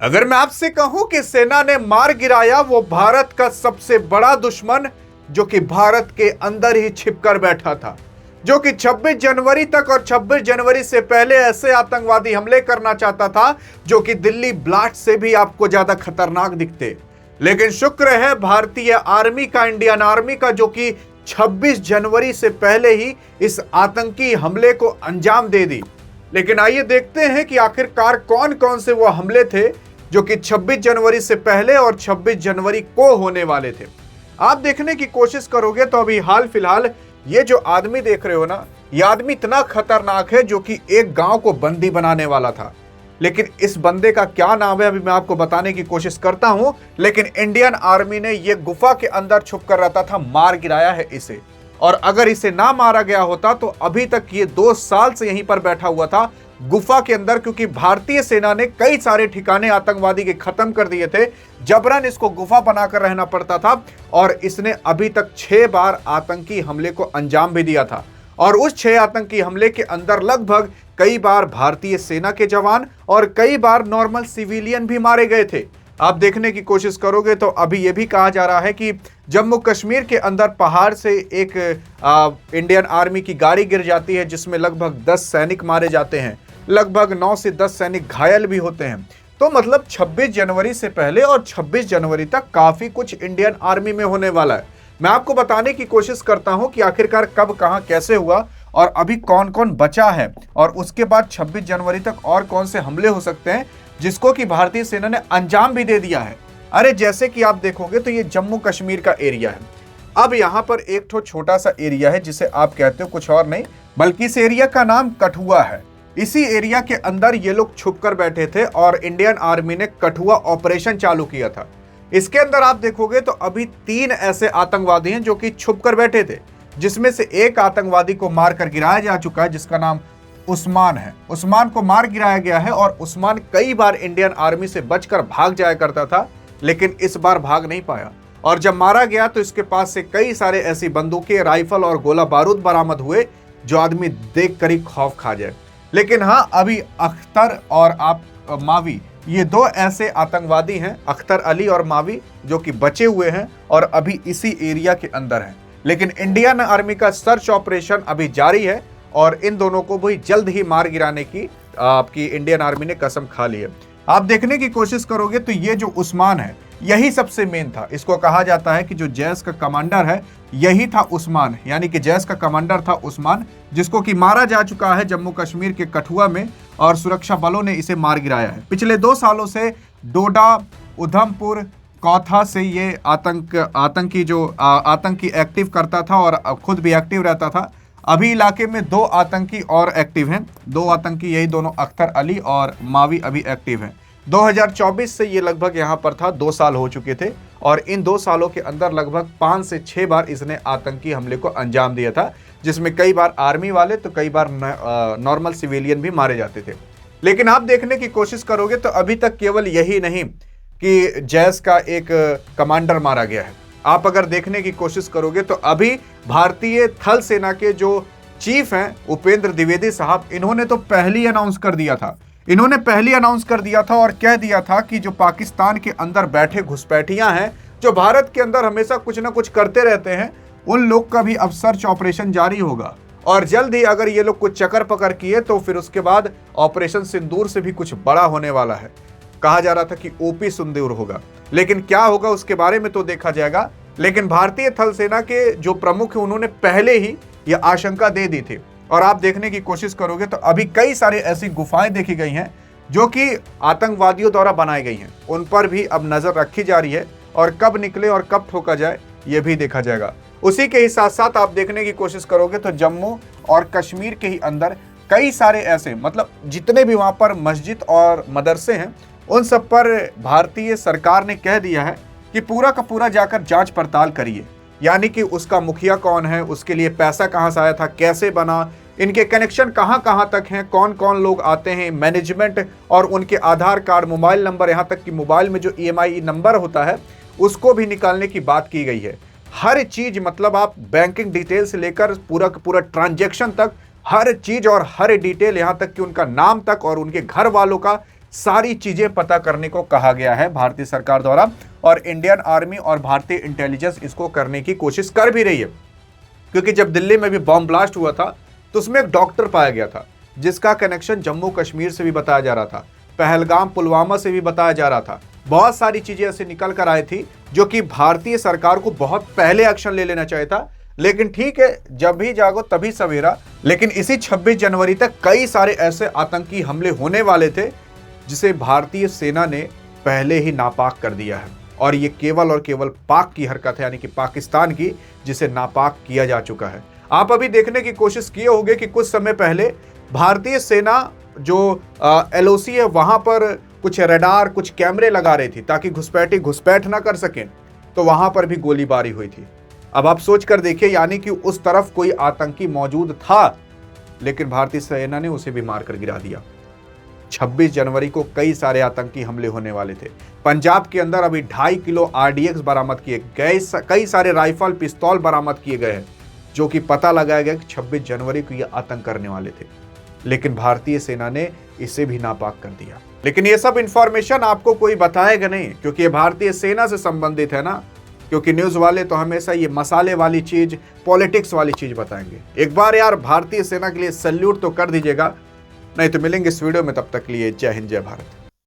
अगर मैं आपसे कहूं कि सेना ने मार गिराया वो भारत का सबसे बड़ा दुश्मन जो कि भारत के अंदर ही छिपकर बैठा था, जो कि 26 जनवरी तक और 26 जनवरी से पहले ऐसे आतंकवादी हमले करना चाहता था जो कि दिल्ली ब्लास्ट से भी आपको ज्यादा खतरनाक दिखते। लेकिन शुक्र है भारतीय आर्मी का, इंडियन आर्मी का, जो कि 26 जनवरी से पहले ही इस आतंकी हमले को अंजाम दे दी। लेकिन आइए देखते हैं कि आखिरकार कौन कौन से वो हमले थे जो कि 26 जनवरी से पहले और 26 जनवरी को होने वाले थे। आप देखने की कोशिश करोगे तो अभी हाल फिलहाल ये जो आदमी देख रहे हो ना, ये आदमी इतना खतरनाक है जो कि एक गांव को बंदी बनाने वाला था। लेकिन इस बंदे का क्या नाम है अभी मैं आपको बताने की कोशिश करता हूं। लेकिन इंडियन आर्मी ने ये गुफा के अंदर छुप कर रहता था, मार गिराया है इसे। और अगर इसे ना मारा गया होता तो अभी तक ये 2 साल से यहीं पर बैठा हुआ था गुफा के अंदर, क्योंकि भारतीय सेना ने कई सारे ठिकाने आतंकवादी के खत्म कर दिए थे। जबरन इसको गुफा बनाकर रहना पड़ता था और इसने अभी तक 6 बार आतंकी हमले को अंजाम भी दिया था। और उस 6 आतंकी हमले के अंदर लगभग कई बार भारतीय सेना के जवान और कई बार नॉर्मल सिविलियन भी मारे गए थे। आप देखने की कोशिश करोगे तो अभी यह भी कहा जा रहा है कि जम्मू कश्मीर के अंदर पहाड़ से एक इंडियन आर्मी की गाड़ी गिर जाती है जिसमें लगभग 10 सैनिक मारे जाते हैं, लगभग 9 से 10 सैनिक घायल भी होते हैं। तो मतलब 26 जनवरी से पहले और 26 जनवरी तक काफी कुछ इंडियन आर्मी में होने वाला है। मैं आपको बताने की कोशिश करता हूं कि आखिरकार कब, कहां, कैसे हुआ और अभी कौन कौन बचा है और उसके बाद 26 जनवरी तक और कौन से हमले हो सकते हैं जिसको कि भारतीय सेना ने अंजाम भी दे दिया है। अरे जैसे कि आप देखोगे तो ये जम्मू कश्मीर का एरिया है। अब यहाँ पर एक छोटा सा एरिया है जिसे आप कहते हो कुछ और नहीं बल्कि इस एरिया का नाम कठुआ है। इसी एरिया के अंदर ये लोग छुप कर बैठे थे और इंडियन आर्मी ने कठुआ ऑपरेशन चालू किया था। इसके अंदर आप देखोगे तो अभी 3 ऐसे आतंकवादी हैं जो कि छुप कर बैठे थे, जिसमें से एक आतंकवादी को मारकर गिराया जा चुका है जिसका नाम उस्मान है। उस्मान को मार गिराया गया है और उस्मान कई बार इंडियन आर्मी से बचकर भाग जाया करता था, लेकिन इस बार भाग नहीं पाया। और जब मारा गया तो इसके पास से कई सारे ऐसी बंदूकें, राइफल और गोला बारूद बरामद हुए जो आदमी देख कर ही खौफ खा जाए। लेकिन हाँ, अभी अख्तर और मावी, ये 2 ऐसे आतंकवादी हैं, अख्तर अली और मावी, जो कि बचे हुए हैं और अभी इसी एरिया के अंदर हैं। लेकिन इंडियन आर्मी का सर्च ऑपरेशन अभी जारी है और इन दोनों को भी जल्द ही मार गिराने की आपकी इंडियन आर्मी ने कसम खा ली है। आप देखने की कोशिश करोगे तो ये जो उस्मान है यही सबसे मेन था। इसको कहा जाता है कि जो जैश का कमांडर है यही था उस्मान, यानी कि जैश का कमांडर था उस्मान, जिसको कि मारा जा चुका है जम्मू कश्मीर के कठुआ में और सुरक्षा बलों ने इसे मार गिराया है। पिछले 2 सालों से डोडा, उधमपुर, कौथा से ये आतंकी एक्टिव करता था और खुद भी एक्टिव रहता था। अभी इलाके में 2 आतंकी और एक्टिव हैं। 2 आतंकी, यही दोनों अख्तर अली और मावी अभी एक्टिव हैं। 2024 से ये लगभग यहाँ पर था, 2 साल हो चुके थे और इन 2 सालों के अंदर लगभग 5 से 6 बार इसने आतंकी हमले को अंजाम दिया था, जिसमें कई बार आर्मी वाले तो कई बार नॉर्मल सिविलियन भी मारे जाते थे। लेकिन आप देखने की कोशिश करोगे तो अभी तक केवल यही नहीं कि जैश का एक कमांडर मारा गया है। आप अगर देखने की कोशिश करोगे तो अभी भारतीय थल सेना के जो चीफ हैं उपेंद्र द्विवेदी साहब, इन्होंने तो पहले ही अनाउंस कर दिया था और कह दिया था कि जो पाकिस्तान के अंदर बैठे घुसपैठियां हैं जो भारत के अंदर हमेशा कुछ ना कुछ करते रहते हैं, उन लोग का भी अब सर्च ऑपरेशन जारी होगा और जल्द ही अगर ये लोग कुछ चक्कर पकड़ किए तो फिर उसके बाद ऑपरेशन सिंदूर से भी कुछ बड़ा होने वाला है। कहा जा रहा था कि ओपी सिंदूर होगा, लेकिन क्या होगा उसके बारे में तो देखा जाएगा। लेकिन भारतीय थल सेना के जो प्रमुख हैं उन्होंने पहले ही यह आशंका दे दी थी और आप देखने की कोशिश करोगे तो अभी कई सारे ऐसी गुफाएं देखी गई हैं जो कि आतंकवादियों द्वारा बनाई गई हैं। उन पर भी अब नजर रखी जा रही है और कब निकले और कब ठोका जाए ये भी देखा जाएगा। उसी के ही साथ साथ आप देखने की कोशिश करोगे तो जम्मू और कश्मीर के ही अंदर कई सारे ऐसे, मतलब जितने भी वहां पर मस्जिद और मदरसे हैं उन सब पर भारतीय सरकार ने कह दिया है कि पूरा का पूरा जाकर जांच पड़ताल करिए, यानी कि उसका मुखिया कौन है, उसके लिए पैसा कहां से आया था, कैसे बना, इनके कनेक्शन कहां कहां तक हैं, कौन कौन लोग आते हैं, मैनेजमेंट और उनके आधार कार्ड, मोबाइल नंबर, यहां तक कि मोबाइल में जो EMI नंबर होता है उसको भी निकालने की बात की गई है। हर चीज, मतलब आप बैंकिंग डिटेल से लेकर पूरा का पूरा ट्रांजैक्शन तक, हर चीज और हर डिटेल, यहां तक कि उनका नाम तक और उनके घर वालों का सारी चीजें पता करने को कहा गया है भारतीय सरकार द्वारा, और इंडियन आर्मी और भारतीय इंटेलिजेंस इसको करने की कोशिश कर भी रही है। क्योंकि जब दिल्ली में भी बॉम्ब ब्लास्ट हुआ था तो उसमें एक डॉक्टर पाया गया था जिसका कनेक्शन जम्मू कश्मीर से भी बताया जा रहा था, पहलगाम पुलवामा से भी बताया जा रहा था। बहुत सारी चीजें ऐसे निकल कर आई थी जो कि भारतीय सरकार को बहुत पहले एक्शन ले लेना चाहिए था, लेकिन ठीक है, जब भी जागो तभी सवेरा। लेकिन इसी 26 जनवरी तक कई सारे ऐसे आतंकी हमले होने वाले थे जिसे भारतीय सेना ने पहले ही नापाक कर दिया है, और ये केवल और केवल पाक की हरकत है, यानी कि पाकिस्तान की, जिसे नापाक किया जा चुका है। आप अभी देखने की कोशिश किए होंगे कि कुछ समय पहले भारतीय सेना जो LOC है वहां पर कुछ रडार, कुछ कैमरे लगा रही थी ताकि घुसपैठी घुसपैठ ना कर सकें, तो वहां पर भी गोलीबारी हुई थी। अब आप सोच कर देखिए, यानी कि उस तरफ कोई आतंकी मौजूद था, लेकिन भारतीय सेना ने उसे भी मारकर गिरा दिया। 26 जनवरी को कई सारे आतंकी हमले होने वाले थे। पंजाब के अंदर अभी 2.5 किलो RDX बरामद किए गए, कई सारे राइफल पिस्तौल बरामद किए गए हैं, जो कि पता लगाया गया कि 26 जनवरी को ये आतंक करने वाले थे, लेकिन भारतीय सेना ने इसे भी नापाक कर दिया। लेकिन ये सब इंफॉर्मेशन आपको कोई बताएगा नहीं, क्योंकि ये भारतीय सेना से संबंधित है ना, क्योंकि न्यूज वाले तो हमेशा ये मसाले वाली चीज, पॉलिटिक्स वाली चीज बताएंगे। एक बार यार भारतीय सेना के लिए सैल्यूट तो कर दीजिएगा, नहीं तो मिलेंगे इस वीडियो में। तब तक के लिए जय हिंद, जय भारत।